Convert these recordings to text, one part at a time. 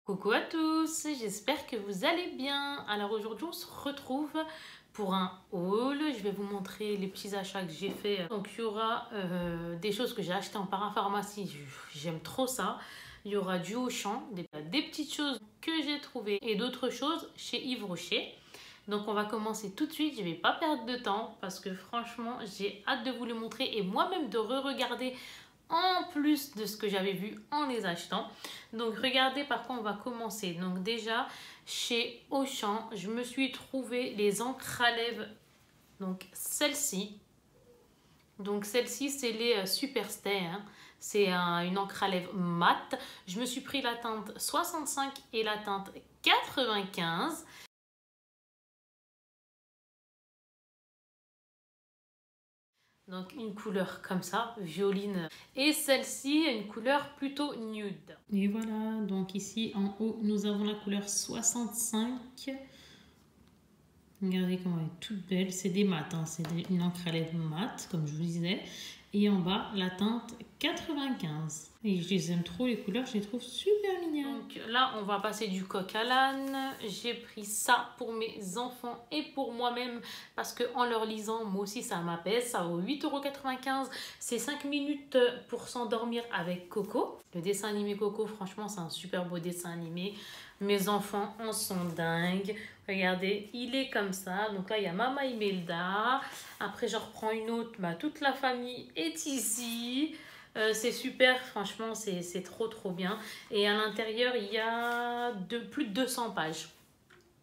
Coucou à tous, j'espère que vous allez bien. Alors aujourd'hui on se retrouve pour un haul. Je vais vous montrer les petits achats que j'ai fait. Donc il y aura des choses que j'ai achetées en parapharmacie, j'aime trop ça. Il y aura du Auchan, des petites choses que j'ai trouvées et d'autres choses chez Yves Rocher. Donc on va commencer tout de suite, je ne vais pas perdre de temps parce que franchement j'ai hâte de vous le montrer et moi-même de re-regarder en plus de ce que j'avais vu en les achetant. Donc regardez par quoi on va commencer. Donc déjà chez Auchan, je me suis trouvé les encres à lèvres. Donc celle-ci. Donc celle-ci c'est les Superstay. Hein. C'est une encre à lèvres mat. Je me suis pris la teinte 65 et la teinte 95. Donc une couleur comme ça, violine. Et celle-ci, une couleur plutôt nude. Et voilà, donc ici en haut, nous avons la couleur 65. Regardez comment elle est toute belle. C'est des mats, hein. C'est une encre à lèvres mat, comme je vous disais. Et en bas, la teinte 95. Et je les aime trop, les couleurs, je les trouve super mignonnes. Donc là, on va passer du coq à l'âne. J'ai pris ça pour mes enfants et pour moi-même parce qu'en leur lisant, moi aussi, ça m'apaise. Ça vaut 8,95 €. C'est 5 minutes pour s'endormir avec Coco. Le dessin animé Coco, franchement, c'est un super beau dessin animé. Mes enfants en sont dingues. Regardez, il est comme ça. Donc là, il y a Mama Imelda. Après, je reprends une autre. Bah, toute la famille est ici. C'est super, franchement, c'est trop bien. Et à l'intérieur, il y a plus de 200 pages.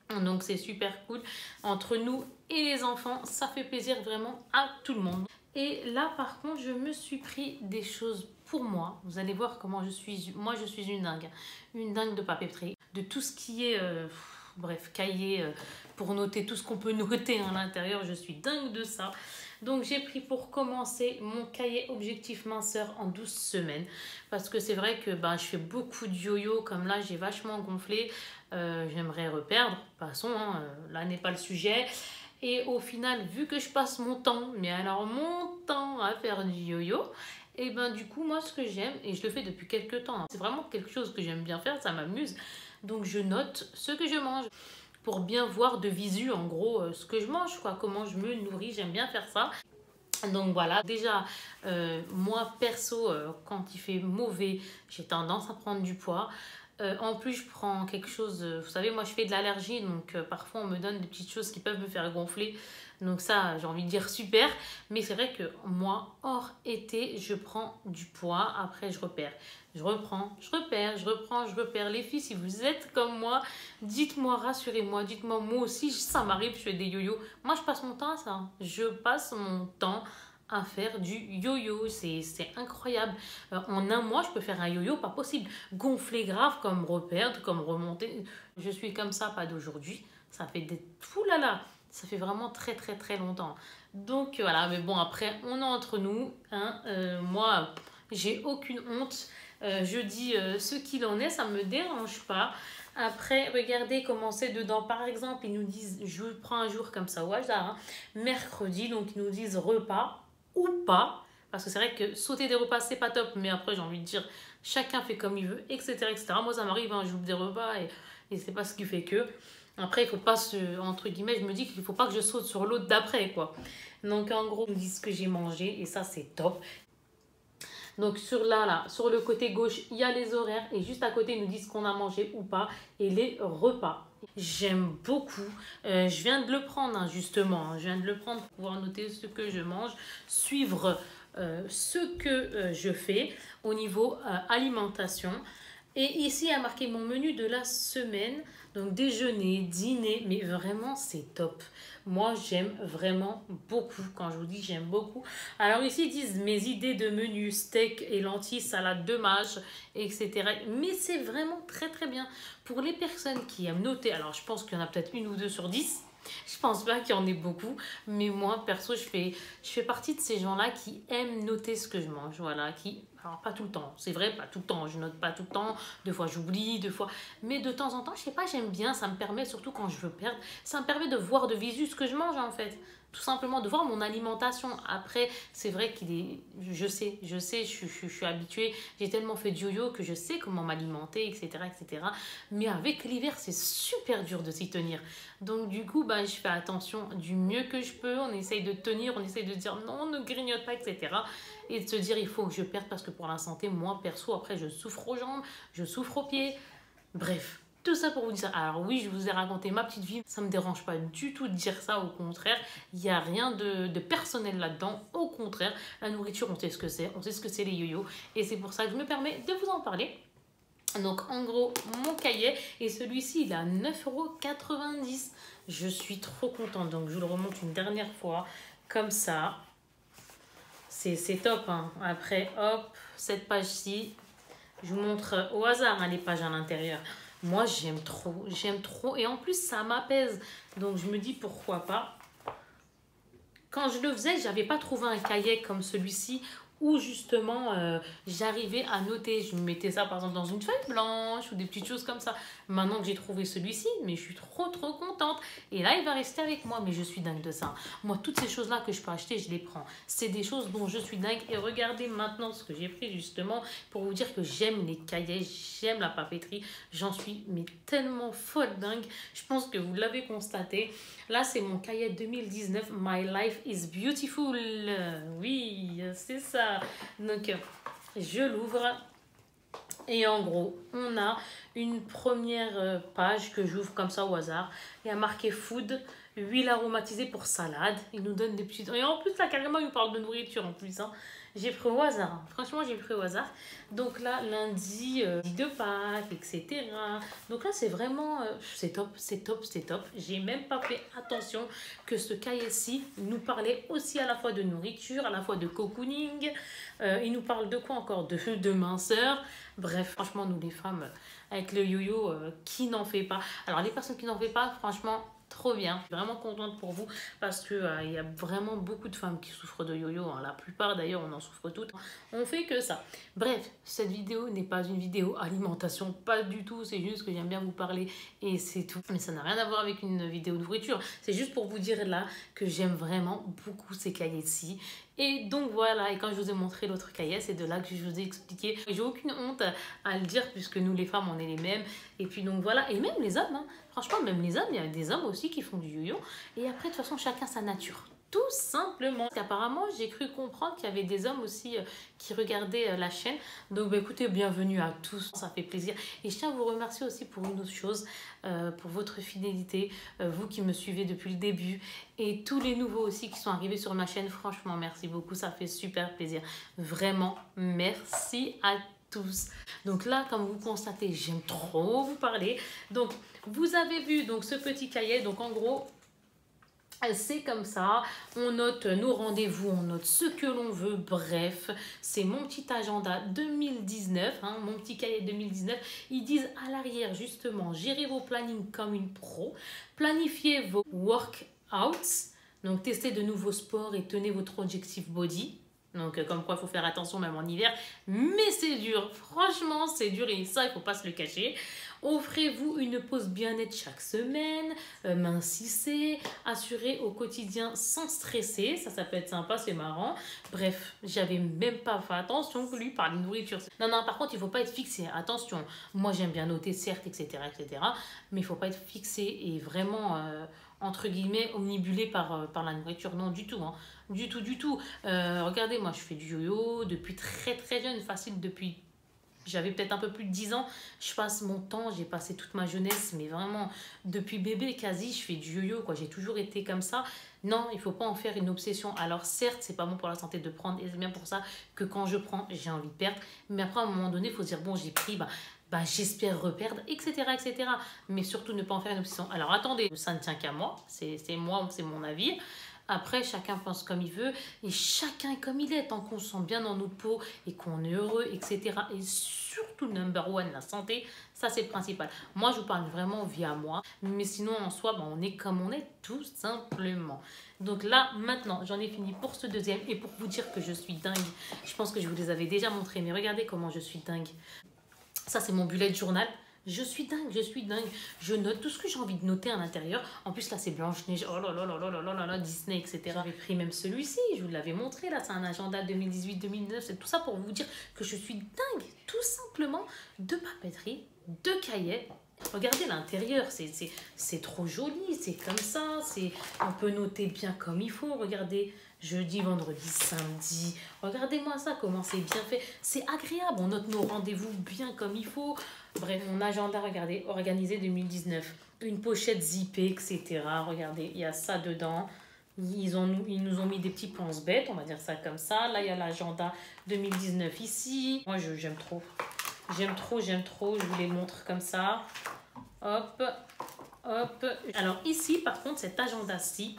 Donc c'est super cool. Entre nous et les enfants, ça fait plaisir vraiment à tout le monde. Et là, par contre, je me suis pris des choses pour moi. Vous allez voir comment je suis. Moi, je suis une dingue. Une dingue de papeterie. De tout ce qui est... bref, cahier pour noter tout ce qu'on peut noter à l'intérieur. Je suis dingue de ça. Donc j'ai pris pour commencer mon cahier objectif minceur en 12 semaines. Parce que c'est vrai que je fais beaucoup de yo-yo. Comme là, j'ai vachement gonflé. J'aimerais reperdre. De toute façon, hein, là n'est pas le sujet. Et au final, vu que je passe mon temps, mais alors mon temps à faire du yo-yo, et du coup, moi, ce que j'aime, et je le fais depuis quelques temps, hein, c'est vraiment quelque chose que j'aime bien faire, ça m'amuse. Donc je note ce que je mange pour bien voir de visu, en gros, ce que je mange, quoi, comment je me nourris, j'aime bien faire ça. Donc voilà, déjà, moi perso, quand il fait mauvais, j'ai tendance à prendre du poids. En plus, je prends quelque chose, vous savez, moi je fais de l'allergie, donc parfois on me donne des petites choses qui peuvent me faire gonfler. Donc ça, j'ai envie de dire super. Mais c'est vrai que moi, hors été, je prends du poids. Après, je repère. Je reprends, je repère, je reprends, je repère. Les filles, si vous êtes comme moi, dites-moi, rassurez-moi, dites-moi, moi aussi, ça m'arrive, je fais des yo-yo. Moi, je passe mon temps à ça. Je passe mon temps à faire du yo-yo, c'est incroyable. En un mois, je peux faire un yo-yo, pas possible. Gonfler grave, comme reperdre, comme remonter. Je suis comme ça, pas d'aujourd'hui. Ça fait des... Ouh là là, ça fait vraiment très longtemps. Donc voilà, mais bon, après, on est entre nous. Hein. Moi, j'ai aucune honte. Je dis ce qu'il en est, ça me dérange pas. Après, regardez comment c'est dedans. Par exemple, ils nous disent, je prends un jour comme ça au hasard, hein, mercredi, donc ils nous disent repas ou pas. Parce que c'est vrai que sauter des repas, c'est pas top. Mais après, j'ai envie de dire, chacun fait comme il veut, etc. Moi, ça m'arrive, hein, j'ouvre des repas et c'est pas ce qui fait que. Après, il faut pas entre guillemets, je me dis qu'il faut pas que je saute sur l'autre d'après, quoi. Donc, en gros, ils nous disent ce que j'ai mangé et ça, c'est top. Donc sur sur le côté gauche, il y a les horaires et juste à côté, ils nous disent qu'on a mangé ou pas et les repas. J'aime beaucoup. Je viens de le prendre, hein, justement. Hein. Je viens de le prendre pour pouvoir noter ce que je mange, suivre ce que je fais au niveau alimentation. Et ici, il y a marqué mon menu de la semaine. Donc déjeuner, dîner, mais vraiment, c'est top. Moi, j'aime vraiment beaucoup. Quand je vous dis j'aime beaucoup. Alors ici, ils disent mes idées de menu, steak et lentilles, salade de mâche, etc. Mais c'est vraiment très bien. Pour les personnes qui aiment noter, alors je pense qu'il y en a peut-être une ou deux sur 10. Je pense pas qu'il y en ait beaucoup, mais moi, perso, je fais partie de ces gens-là qui aiment noter ce que je mange, voilà, alors pas tout le temps, c'est vrai, pas tout le temps, je note pas tout le temps, des fois j'oublie, des fois, mais de temps en temps, je sais pas, j'aime bien, ça me permet, surtout quand je veux perdre, ça me permet de voir de visu ce que je mange en fait. tout simplement de voir mon alimentation. Après, c'est vrai qu'il est, je sais, je suis habituée, j'ai tellement fait de yo-yo que je sais comment m'alimenter, etc., etc. Mais avec l'hiver, c'est super dur de s'y tenir. Donc du coup, bah, je fais attention du mieux que je peux, on essaye de tenir, on essaye de dire non, ne grignote pas, etc. Et de se dire, il faut que je perde parce que pour la santé, moi, perso, après, je souffre aux jambes, je souffre aux pieds, bref. Tout ça pour vous dire ça. Alors oui, je vous ai raconté ma petite vie. Ça ne me dérange pas du tout de dire ça. Au contraire, il n'y a rien de personnel là-dedans. Au contraire, la nourriture, on sait ce que c'est. On sait ce que c'est les yo-yo. Et c'est pour ça que je me permets de vous en parler. Donc en gros, mon cahier. Et celui-ci, il est à 9,90 €. Je suis trop contente. Donc je vous le remonte une dernière fois. Comme ça. C'est top. Hein. Après, hop, cette page-ci. Je vous montre au hasard hein, les pages à l'intérieur. Moi, j'aime trop. Et en plus, ça m'apaise. Donc, je me dis pourquoi pas. Quand je le faisais, j'avais pas trouvé un cahier comme celui-ci où justement j'arrivais à noter. Je me mettais ça par exemple dans une feuille blanche ou des petites choses comme ça. Maintenant que j'ai trouvé celui-ci, mais je suis trop contente. Et là, il va rester avec moi, mais je suis dingue de ça. Moi, toutes ces choses-là que je peux acheter, je les prends. C'est des choses dont je suis dingue. Et regardez maintenant ce que j'ai pris justement pour vous dire que j'aime les cahiers, j'aime la papeterie. J'en suis mais tellement folle dingue. Je pense que vous l'avez constaté. Là, c'est mon cahier 2019, My Life is Beautiful. Oui, c'est ça. Donc, je l'ouvre. Et en gros, on a une première page que j'ouvre comme ça au hasard. Il y a marqué Food, huile aromatisée pour salade. Il nous donne des petites... Et en plus, là, carrément, il nous parle de nourriture en plus. Hein. J'ai pris au hasard. Franchement, j'ai pris au hasard. Donc là, lundi de Pâques, etc. Donc là, c'est vraiment... c'est top. J'ai même pas fait attention que ce cahier-ci nous parlait aussi à la fois de nourriture, à la fois de cocooning. Il nous parle de quoi encore? De minceur. Bref, franchement, nous les femmes, avec le yo-yo, qui n'en fait pas? Alors, les personnes qui n'en fait pas, franchement... Trop bien, je suis vraiment contente pour vous parce que il y a vraiment beaucoup de femmes qui souffrent de yo-yo. Hein. La plupart d'ailleurs, on en souffre toutes. On fait que ça. Bref, cette vidéo n'est pas une vidéo alimentation, pas du tout. C'est juste que j'aime bien vous parler et c'est tout. Mais ça n'a rien à voir avec une vidéo de nourriture. C'est juste pour vous dire là que j'aime vraiment beaucoup ces cahiers-ci. Et donc voilà, et quand je vous ai montré l'autre cahier, c'est de là que je vous ai expliqué. J'ai aucune honte à le dire puisque nous les femmes, on est les mêmes. Et puis donc voilà, et même les hommes, hein. Franchement, même les hommes, il y a des hommes aussi qui font du yo-yo. Et après, de toute façon, chacun sa nature. Tout simplement. Apparemment, j'ai cru comprendre qu'il y avait des hommes aussi qui regardaient la chaîne. Donc, bah, écoutez, bienvenue à tous. Ça fait plaisir. Et je tiens à vous remercier aussi pour une autre chose, pour votre fidélité. Vous qui me suivez depuis le début. Et tous les nouveaux aussi qui sont arrivés sur ma chaîne. Franchement, merci beaucoup. Ça fait super plaisir. Vraiment, merci à tous. Donc là, comme vous constatez, j'aime trop vous parler. Donc, vous avez vu donc ce petit cahier. Donc, en gros... c'est comme ça, on note nos rendez-vous, on note ce que l'on veut, bref, c'est mon petit agenda 2019, hein, mon petit cahier 2019. Ils disent à l'arrière justement, gérez vos plannings comme une pro, planifiez vos workouts, donc testez de nouveaux sports et tenez votre objectif body. Donc, comme quoi, il faut faire attention même en hiver. Mais c'est dur. Franchement, c'est dur. Et ça, il ne faut pas se le cacher. Offrez-vous une pause bien-être chaque semaine. Mincissez. Assurez au quotidien sans stresser. Ça peut être sympa, c'est marrant. Bref, j'avais même pas fait attention que lui parle de nourriture. Non, par contre, il ne faut pas être fixé. Attention, moi, j'aime bien noter, certes, etc. Mais il ne faut pas être fixé et vraiment... entre guillemets, omnibulé par la nourriture. Non, du tout. Hein. Du tout. Regardez, moi, je fais du yo-yo depuis très jeune, facile depuis... J'avais peut-être un peu plus de 10 ans. Je passe mon temps, j'ai passé toute ma jeunesse, mais vraiment, depuis bébé quasi, je fais du yo-yo, quoi. J'ai toujours été comme ça. Non, il ne faut pas en faire une obsession. Alors certes, c'est pas bon pour la santé de prendre, et c'est bien pour ça que quand je prends, j'ai envie de perdre. Mais après, à un moment donné, il faut se dire, bon, j'ai pris, j'espère reperdre, etc. Mais surtout, ne pas en faire une obsession. Alors attendez, ça ne tient qu'à moi. C'est moi, c'est mon avis. Après, chacun pense comme il veut et chacun est comme il est. Tant qu'on se sent bien dans notre peau et qu'on est heureux, etc. Et surtout, number one, la santé, ça c'est le principal. Moi, je vous parle vraiment via moi. Mais sinon, en soi, on est comme on est, tout simplement. Donc là, maintenant, j'en ai fini pour ce deuxième. Et pour vous dire que je suis dingue, je pense que je vous les avais déjà montrés. Mais regardez comment je suis dingue. Ça, c'est mon bullet journal. Je suis dingue, je suis dingue. Je note tout ce que j'ai envie de noter à l'intérieur. En plus, là, c'est Blanche-Neige. Oh là là là là là là là là, Disney, etc. J'avais pris même celui-ci. Je vous l'avais montré. Là, c'est un agenda 2018-2019. C'est tout ça pour vous dire que je suis dingue, tout simplement, de papeterie, de cahiers. Regardez l'intérieur, c'est trop joli. C'est comme ça. On peut noter bien comme il faut. Regardez. Jeudi, vendredi, samedi. Regardez-moi ça, comment c'est bien fait. C'est agréable, on note nos rendez-vous bien comme il faut. Bref, mon agenda, regardez, organisé 2019. Une pochette zippée, etc. Regardez, il y a ça dedans. Ils nous ont mis des petits pense-bêtes, on va dire ça comme ça. Là, il y a l'agenda 2019 ici. Moi, j'aime trop. J'aime trop. Je vous les montre comme ça. Hop, hop. Alors ici, par contre, cet agenda-ci,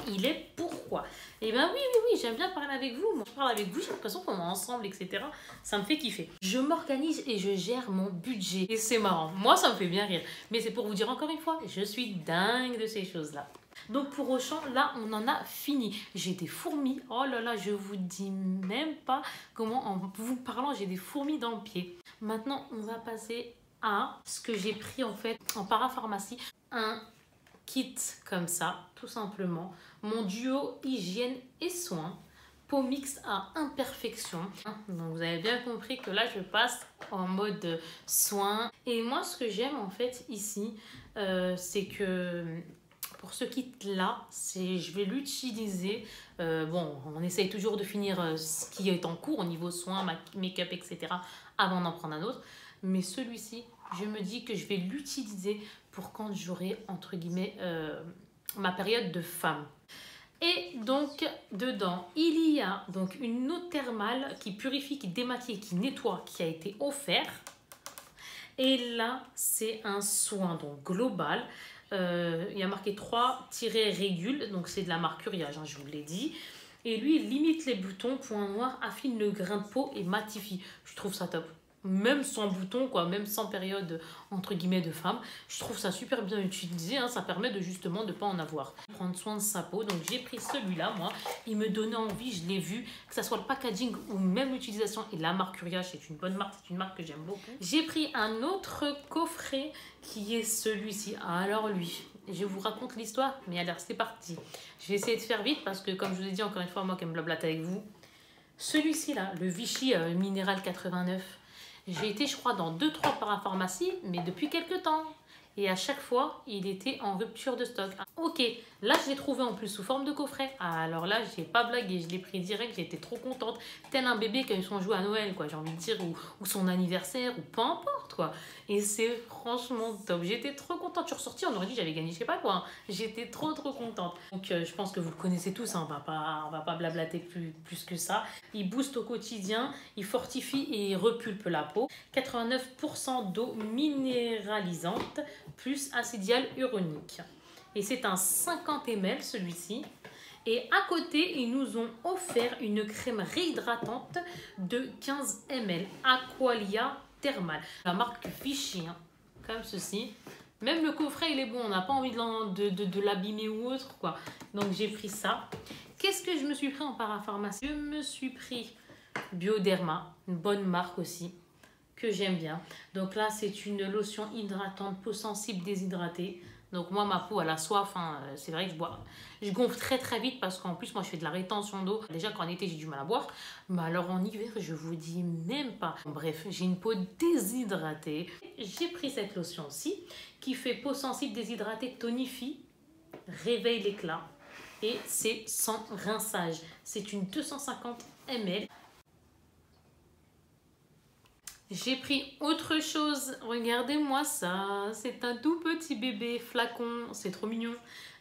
il est pourquoi? Eh bien oui, j'aime bien parler avec vous. Moi, je parle avec vous, j'ai l'impression qu'on est ensemble, etc. Ça me fait kiffer. Je m'organise et je gère mon budget. Et c'est marrant. Moi, ça me fait bien rire. Mais c'est pour vous dire encore une fois, je suis dingue de ces choses-là. Donc pour Auchan, là, on en a fini. J'ai des fourmis. Oh là là, je vous dis même pas comment, en vous parlant, j'ai des fourmis dans le pied. Maintenant, on va passer à ce que j'ai pris en fait en parapharmacie. Un kit comme ça, tout simplement. Mon duo hygiène et soins. Peau mixte à imperfection. Donc vous avez bien compris que là je passe en mode soin. Et moi ce que j'aime en fait ici, c'est que pour ce kit là, je vais l'utiliser. Bon, on essaye toujours de finir ce qui est en cours au niveau soins, make-up, etc. avant d'en prendre un autre. Mais celui-ci, je me dis que je vais l'utiliser pour quand j'aurai, entre guillemets, ma période de femme. Et donc, dedans, il y a donc une eau thermale qui purifie, qui démaquille, qui nettoie, qui a été offert. Et là, c'est un soin donc global. Il y a marqué 3-régule, donc c'est de la marque Curiage, hein, je vous l'ai dit. Et lui, il limite les boutons, point noir, affine le grain de peau et matifie. Je trouve ça top. Même sans bouton, quoi, même sans période entre guillemets de femme, je trouve ça super bien utilisé, hein, ça permet de justement de pas en avoir. Prendre soin de sa peau, donc j'ai pris celui-là, moi, il me donnait envie, je l'ai vu, que ça soit le packaging ou même l'utilisation, et la marque Curiage, c'est une bonne marque, c'est une marque que j'aime beaucoup. J'ai pris un autre coffret qui est celui-ci, alors lui, je vous raconte l'histoire, mais alors c'est parti. Je vais essayer de faire vite parce que comme je vous ai dit encore une fois, moi qui aime blablater avec vous, celui-ci là, le Vichy Minéral 89, j'ai été, je crois, dans 2-3 parapharmacies, mais depuis quelques temps. Et à chaque fois, il était en rupture de stock. Ok, là, je l'ai trouvé en plus sous forme de coffret. Alors là, j'ai pas blagué, je l'ai pris direct, j'étais trop contente. Tel un bébé qui a eu son jouet à Noël, quoi, j'ai envie de dire, ou son anniversaire, ou peu importe, quoi. Et c'est franchement top. J'étais trop contente. Je suis ressortie, on aurait dit que j'avais gagné, je sais pas quoi. Hein. J'étais trop contente. Donc, je pense que vous le connaissez tous, hein. On va pas blablater plus que ça. Il booste au quotidien, il fortifie et il repulpe la peau. 89% d'eau minéralisante, plus acide hyaluronique. Et c'est un 50 ml celui-ci. Et à côté, ils nous ont offert une crème réhydratante de 15 ml. Aqualia Thermal. La marque Vichy, hein, comme ceci. Même le coffret, il est bon. On n'a pas envie de l'abîmer ou autre, quoi. Donc, j'ai pris ça. Qu'est-ce que je me suis pris en parapharmacie? Je me suis pris Bioderma, une bonne marque aussi, que j'aime bien. Donc là, c'est une lotion hydratante, peau sensible déshydratée. Donc moi, ma peau, elle a soif. Hein. C'est vrai que je gonfle très vite parce qu'en plus, moi, je fais de la rétention d'eau. Déjà qu'en été, j'ai du mal à boire. Mais alors en hiver, je vous dis même pas. Bref, j'ai une peau déshydratée. J'ai pris cette lotion-ci qui fait peau sensible déshydratée, tonifie, réveille l'éclat. Et c'est sans rinçage. C'est une 250 ml. J'ai pris autre chose, regardez-moi ça, c'est un tout petit bébé flacon, c'est trop mignon.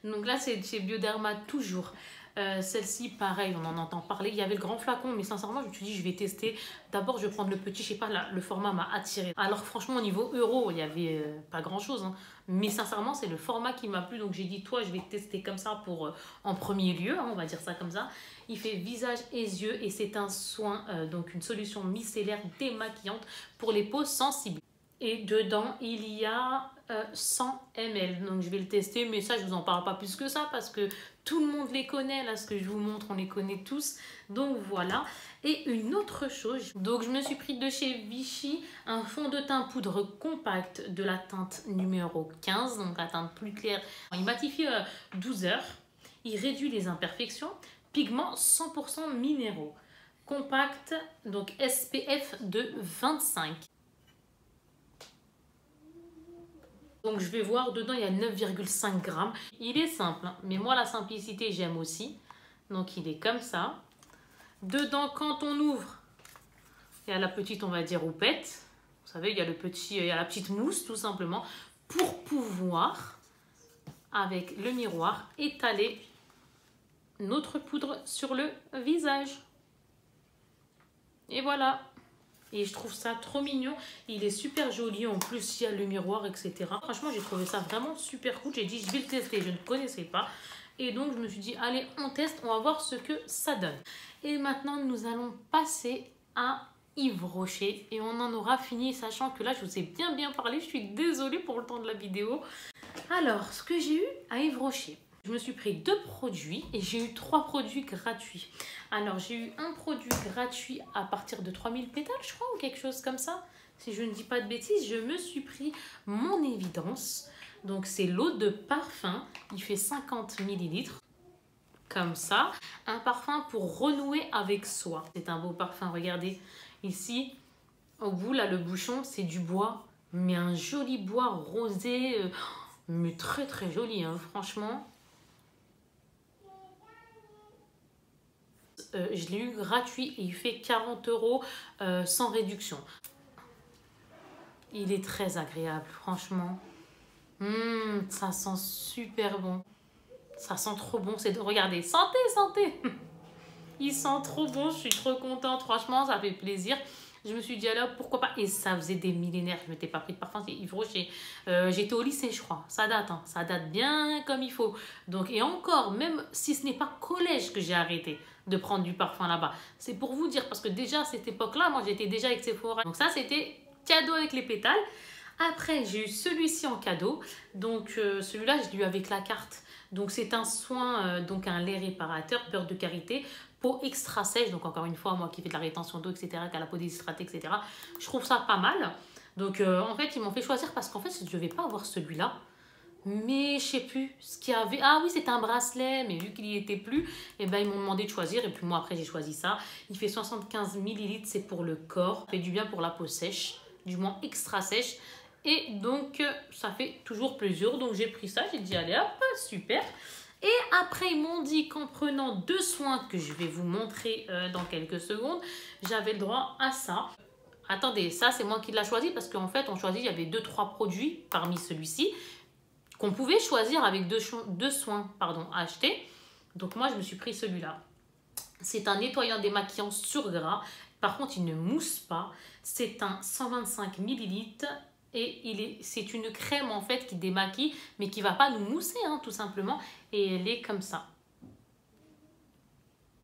Donc là c'est chez Bioderma toujours. Celle-ci pareil, on en entend parler, il y avait le grand flacon mais sincèrement je me suis dit je vais tester. D'abord je vais prendre le petit, je sais pas, le format m'a attiré. Alors franchement au niveau euro il y avait pas grand chose, hein. Mais sincèrement c'est le format qui m'a plu donc j'ai dit toi je vais tester comme ça pour en premier lieu, hein, on va dire ça comme ça. Il fait visage et yeux et c'est un soin, donc une solution micellaire démaquillante pour les peaux sensibles. Et dedans, il y a 100 ml. Donc, je vais le tester. Mais ça, je vous en parle pas plus que ça parce que tout le monde les connaît. Là, ce que je vous montre, on les connaît tous. Donc, voilà. Et une autre chose. Donc, je me suis pris de chez Vichy un fond de teint poudre compact de la teinte numéro 15. Donc, la teinte plus claire. Il matifie 12 heures. Il réduit les imperfections. Pigments 100% minéraux. Compact, donc SPF de 25. Donc je vais voir, dedans il y a 9,5 grammes. Il est simple, hein, mais moi la simplicité j'aime aussi. Donc il est comme ça. Dedans, quand on ouvre, il y a la petite, on va dire, houppette. Vous savez, il y a la petite mousse tout simplement. Pour pouvoir, avec le miroir, étaler notre poudre sur le visage. Et voilà. Et je trouve ça trop mignon. Il est super joli. En plus, il y a le miroir, etc. Franchement, j'ai trouvé ça vraiment super cool. J'ai dit, je vais le tester. Je ne connaissais pas. Et donc, je me suis dit, allez, on teste. On va voir ce que ça donne. Et maintenant, nous allons passer à Yves Rocher. Et on en aura fini, sachant que là, je vous ai bien parlé. Je suis désolée pour le temps de la vidéo. Alors, ce que j'ai eu à Yves Rocher. Je me suis pris 2 produits et j'ai eu 3 produits gratuits. Alors, j'ai eu un produit gratuit à partir de 3000 pétales, je crois, ou quelque chose comme ça. Si je ne dis pas de bêtises, je me suis pris mon Évidence. Donc, c'est l'eau de parfum. Il fait 50 ml. Comme ça. Un parfum pour renouer avec soi. C'est un beau parfum, regardez. Ici, au bout, là, le bouchon, c'est du bois. Mais un joli bois rosé. Mais très joli, hein, franchement. Je l'ai eu gratuit et il fait 40 € sans réduction. Il est très agréable, franchement. Ça sent super bon. Ça sent trop bon. Regardez, santé. Il sent trop bon, je suis trop contente. Franchement, ça fait plaisir. Je me suis dit alors pourquoi pas. Et ça faisait des millénaires que je ne m'étais pas pris de parfum. C'est Yves Rocher. J'étais au lycée, je crois. Ça date, hein. Ça date bien comme il faut. Donc, et encore, même si ce n'est pas collège que j'ai arrêté de prendre du parfum là-bas. C'est pour vous dire, parce que déjà à cette époque-là, moi j'étais déjà avec Sephora. Donc ça, c'était cadeau avec les pétales. Après, j'ai eu celui-ci en cadeau. Donc celui-là, je l'ai eu avec la carte. Donc c'est un soin, donc un lait réparateur, beurre de karité, peau extra sèche. Donc encore une fois, moi qui fais de la rétention d'eau, etc., qui a la peau déshydratée, etc., je trouve ça pas mal. Donc en fait, ils m'ont fait choisir parce qu'en fait, je ne vais pas avoir celui-là. Mais je sais plus ce qu'il y avait. Ah oui, c'était un bracelet, mais vu qu'il n'y était plus, et ben, ils m'ont demandé de choisir. Et puis moi, après, j'ai choisi ça. Il fait 75 ml, c'est pour le corps. Ça fait du bien pour la peau sèche, du moins extra sèche. Et donc, ça fait toujours plaisir. Donc, j'ai pris ça. J'ai dit, allez hop, super. Et après, ils m'ont dit qu'en prenant 2 soins que je vais vous montrer dans quelques secondes, j'avais le droit à ça. Attendez, ça, c'est moi qui l'ai choisi parce qu'en fait, on choisit, il y avait 2-3 produits parmi celui-ci qu'on pouvait choisir avec deux soins à acheter. Donc moi, je me suis pris celui-là. C'est un nettoyant démaquillant sur gras. Par contre, il ne mousse pas. C'est un 125 ml et c'est une crème en fait qui démaquille, mais qui ne va pas nous mousser, hein, tout simplement. Et elle est comme ça.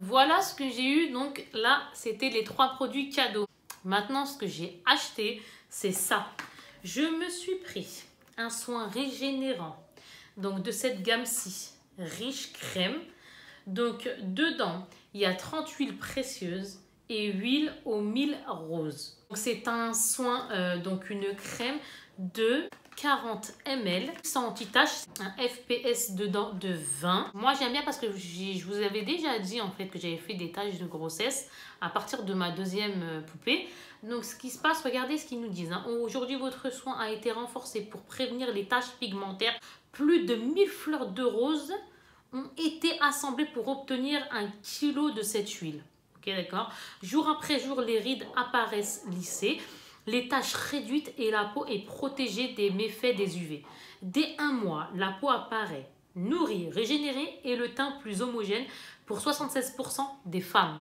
Voilà ce que j'ai eu. Donc là, c'était les 3 produits cadeaux. Maintenant, ce que j'ai acheté, c'est ça. Je me suis pris un soin régénérant, donc de cette gamme-ci, riche crème. Donc dedans, il y a 30 huiles précieuses et huile aux 1000 roses. C'est un soin, donc une crème de 40 ml, sans anti-tache, un FPS dedans de 20. Moi j'aime bien parce que je vous avais déjà dit en fait que j'avais fait des taches de grossesse à partir de ma 2e poupée. Donc ce qui se passe, regardez ce qu'ils nous disent. Hein. Aujourd'hui, votre soin a été renforcé pour prévenir les taches pigmentaires. Plus de 1000 fleurs de rose ont été assemblées pour obtenir 1 kg de cette huile. Ok, d'accord. Jour après jour, les rides apparaissent lissées, les taches réduites et la peau est protégée des méfaits des UV. Dès 1 mois, la peau apparaît nourrie, régénérée et le teint plus homogène pour 76% des femmes.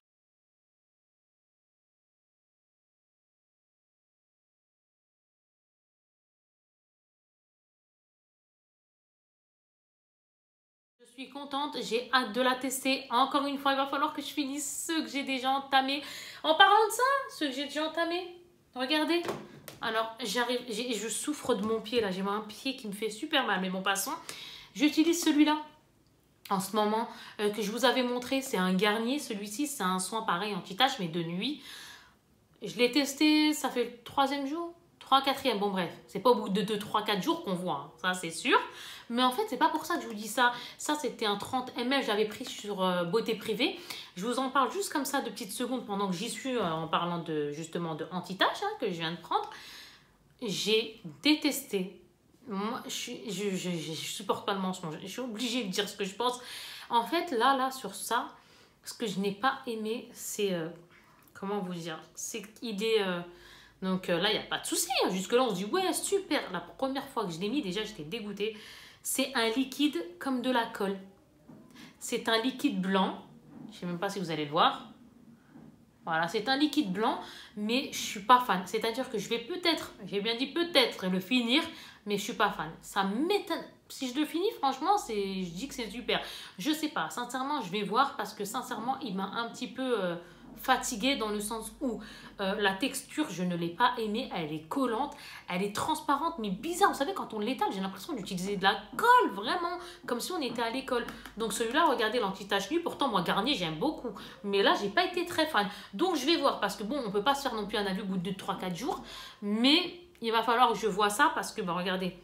Je suis contente, j'ai hâte de la tester. Encore une fois, il va falloir que je finisse ceux que j'ai déjà entamés. En parlant de ça, ceux que j'ai déjà entamés, regardez, Alors, je souffre de mon pied là. J'ai un pied qui me fait super mal. Mais bon, passons. J'utilise celui-là en ce moment que je vous avais montré. C'est un Garnier. Celui-ci, c'est un soin pareil anti-tache, mais de nuit. Je l'ai testé, ça fait le 3e jour. 3, 4e, bon bref, c'est pas au bout de 2, 3, 4 jours qu'on voit, hein, ça c'est sûr. Mais en fait, c'est pas pour ça que je vous dis ça. Ça, c'était un 30 ml, j'avais pris sur Beauté Privée. Je vous en parle juste comme ça de petites secondes pendant que j'y suis en parlant justement de anti-tache que je viens de prendre. J'ai détesté. Moi, je supporte pas le mensonge. Je suis obligée de dire ce que je pense. En fait, là, sur ça, ce que je n'ai pas aimé, c'est... comment vous dire? C'est qu'il est... donc là, il n'y a pas de souci. Hein. Jusque-là, on se dit, ouais, super. La première fois que je l'ai mis, déjà, j'étais dégoûtée. C'est un liquide comme de la colle. C'est un liquide blanc. Je ne sais même pas si vous allez le voir. Voilà, c'est un liquide blanc, mais je ne suis pas fan. C'est-à-dire que je vais peut-être, j'ai bien dit peut-être le finir, mais je ne suis pas fan. Ça m'étonne. Si je le finis, franchement, je dis que c'est super. Je ne sais pas. Sincèrement, je vais voir parce que sincèrement, il m'a un petit peu... fatiguée dans le sens où la texture, je ne l'ai pas aimée, elle est collante, elle est transparente, mais bizarre. Vous savez, quand on l'étale, j'ai l'impression d'utiliser de la colle, vraiment, comme si on était à l'école. Donc celui-là, regardez, l'anti-tache nu, pourtant, moi, Garnier, j'aime beaucoup. Mais là, j'ai pas été très fan. Donc, je vais voir, parce que bon, on peut pas se faire non plus un avis au bout de 3-4 jours, mais il va falloir que je vois ça, parce que, bah, regardez,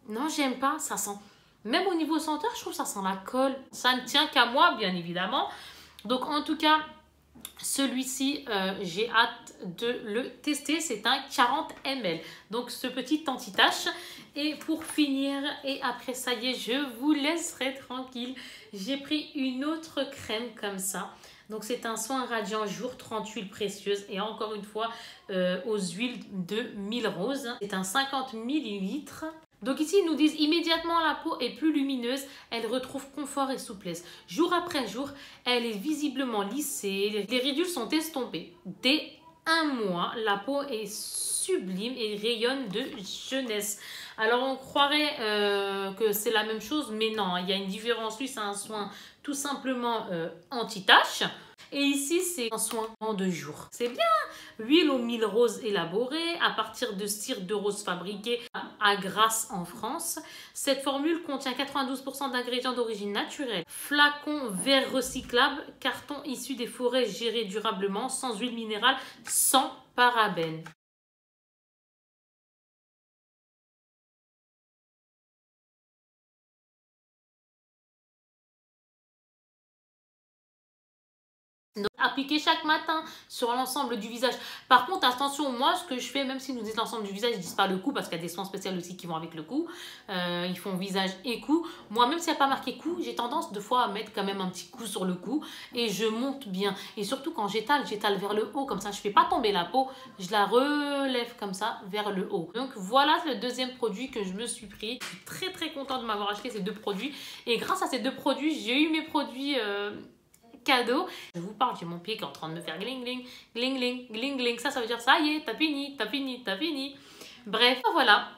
non, j'aime pas, ça sent... Même au niveau senteur, je trouve que ça sent la colle. Ça ne tient qu'à moi, bien évidemment. Donc, en tout cas... celui-ci, j'ai hâte de le tester. C'est un 40 ml. Donc, ce petit anti-tache. Et pour finir, et après ça y est, je vous laisserai tranquille. J'ai pris une autre crème comme ça. Donc, c'est un soin radiant jour, 30 huiles précieuses. Et encore une fois, aux huiles de mille roses. C'est un 50 ml. Donc ici, ils nous disent immédiatement la peau est plus lumineuse, elle retrouve confort et souplesse. Jour après jour, elle est visiblement lissée, les ridules sont estompées. Dès 1 mois, la peau est sublime et rayonne de jeunesse. Alors on croirait que c'est la même chose, mais non, il y a une différence. Lui, c'est un soin tout simplement anti-tache. Et ici, c'est un soin en 2 jours. C'est bien. Huile aux mille roses élaborée à partir de cire de rose fabriquée à Grasse en France. Cette formule contient 92% d'ingrédients d'origine naturelle. Flacon verre recyclable, carton issu des forêts gérées durablement, sans huile minérale, sans parabènes. Donc, appliquer chaque matin sur l'ensemble du visage. Par contre, attention, moi, ce que je fais, même si nous disent l'ensemble du visage, ils ne disent pas le cou, parce qu'il y a des soins spéciaux aussi qui vont avec le cou. Ils font visage et cou. Moi, même s'il n'y a pas marqué cou, j'ai tendance de fois à mettre quand même un petit coup sur le cou. Et je monte bien. Et surtout, quand j'étale vers le haut, comme ça, je ne fais pas tomber la peau. Je la relève comme ça, vers le haut. Donc, voilà le deuxième produit que je me suis pris. Je suis très, très contente de m'avoir acheté ces 2 produits. Et grâce à ces 2 produits, j'ai eu mes produits... cadeau. Je vous parle, j'ai mon pied qui est en train de me faire gling gling, gling gling, gling gling. Ça veut dire ça y est, t'as fini, t'as fini, t'as fini. Bref, voilà.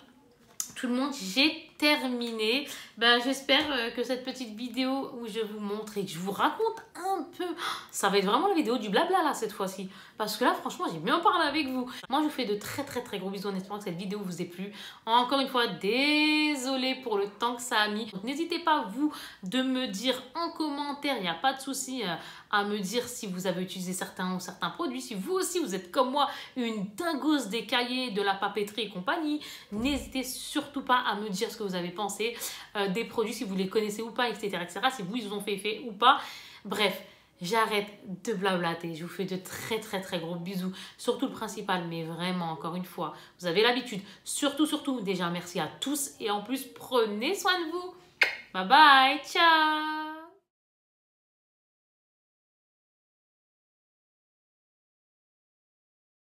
Tout le monde, j'ai terminé. Ben, j'espère que cette petite vidéo où je vous montre et que je vous raconte un peu, ça va être vraiment la vidéo du blabla là cette fois-ci. Parce que là, franchement, j'ai bien parlé avec vous. Moi, je vous fais de très très très gros bisous en espérant que cette vidéo vous ait plu. Encore une fois, désolée pour le temps que ça a mis. N'hésitez pas, vous, de me dire en commentaire, il n'y a pas de souci à me dire si vous avez utilisé certains produits. Si vous aussi, vous êtes comme moi, une dingosse des cahiers, de la papeterie et compagnie, n'hésitez surtout pas à me dire ce que vous avez pensé des produits, si vous les connaissez ou pas, etc. etc. si vous, ils vous ont fait effet ou pas. Bref. J'arrête de blablater, je vous fais de très très très gros bisous, surtout le principal, mais vraiment encore une fois, vous avez l'habitude, surtout, déjà merci à tous et en plus prenez soin de vous, bye bye, ciao.